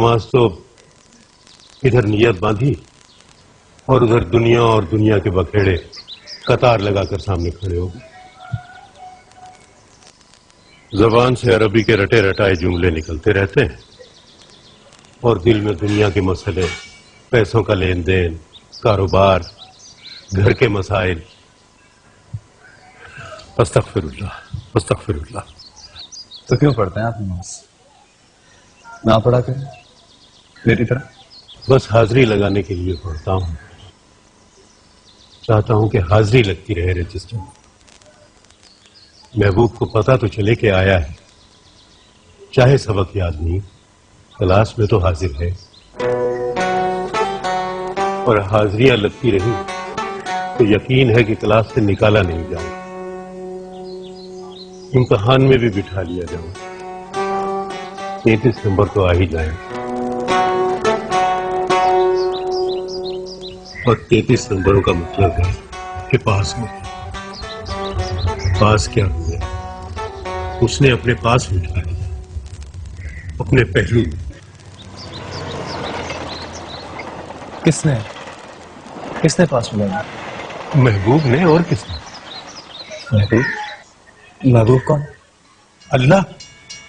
نماز تو ادھر نیت باندھی اور ادھر دنیا اور دنیا کے بکھیڑے قطار لگا کر سامنے کھڑے ہو گئے. زبان سے عربی کے رٹے رٹائے جملے نکلتے رہتے ہیں اور دل میں دنیا کے مسئلے، پیسوں کا لین دین، کاروبار، گھر کے مسائل. استغفر اللہ استغفر اللہ. تو کیوں پڑھتے ہیں آپ نماز؟ نہ پڑھا کریں میری طرح. بس حاضری لگانے کے لیے پڑھتا ہوں. چاہتا ہوں کہ حاضری لگتی رہے رجسٹر میں. محبوب کو پتا تو چلے کہ آیا ہے، چاہے سبق یاد نہیں، کلاس میں تو حاضر ہے. اور حاضریاں لگتی رہی تو یقین ہے کہ کلاس سے نکالا نہیں جاؤں، امتحان میں بھی بٹھا لیا جاؤں. 33 نمبر تو آ ہی جائیں. اور 33 نمبروں کا مطلب ہے کہ پاس ہو گیا. پاس کیا ہوا؟ اس نے اپنے پاس بٹھا لیا، اپنے پہلو میں. کس نے پاس بلایا؟ محبوب نے. اور کس نے؟ محبوب کون؟ اللہ.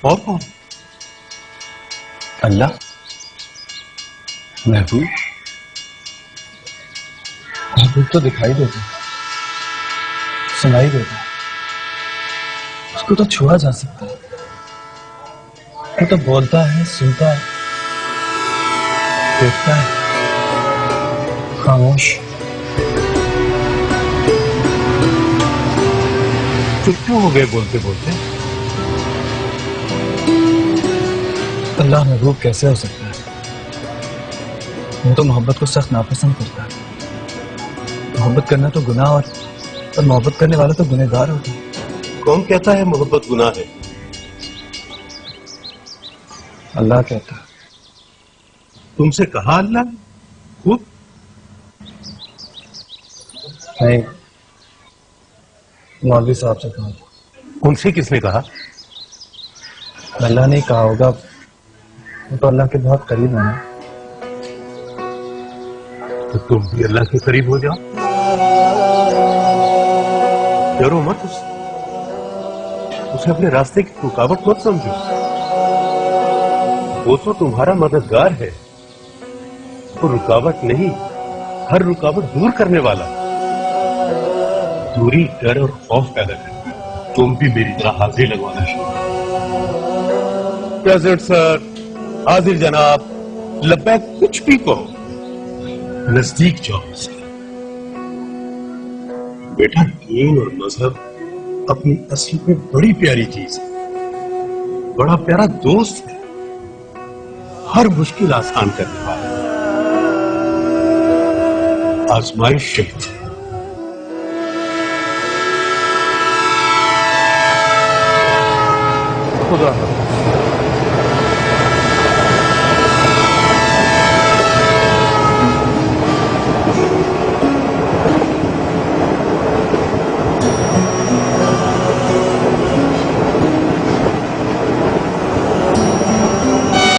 اور کون؟ اللہ. محبوب تو دکھائی دیتا، سنائی دیتا، اس کو تو چھوا جا سکتا ہے. وہ تو بولتا ہے، سنتا ہے، دیکھتا ہے، خاموش. چپ کیوں ہو گئے بولتے بولتے؟ اللہ محبوب کیسے ہو سکتا ہے؟ وہ تو محبت کو سخت ناپسند کرتا ہے. محبت کرنا تو گناہ اور محبت کرنے والا تو گنہگار ہوتا ہے. کون کہتا ہے محبت گناہ ہے؟ اللہ کہتا ہے. تم سے کہا اللہ نے؟ خود؟ نہیں، مولوی صاحب سے کہا. ان سے کس نے کہا؟ اللہ نے کہا ہوگا، وہ تو اللہ کے بہت قریب ہے نا. تو تم بھی اللہ کے قریب ہو جاؤ. ڈرو مت اسے اپنے راستے کی رکاوٹ مت سمجھو. وہ تو تمہارا مددگار ہے، وہ رکاوٹ نہیں، ہر رکاوٹ دور کرنے والا. دوری ڈر اور خوف پیدا کرتی. تم بھی میری طرح حاضری لگوانا شروع. پریزیڈنٹ سر، حاضر جناب، لبیک، کچھ بھی کہو، نزدیک جاؤ اسے. بیٹا دین اور مذہب اپنی اصل میں بڑی پیاری چیز ہے، بڑا پیارا دوست ہے، ہر مشکل آسان کرنے والا. آزمائش شہید ہے. خدا حافظ.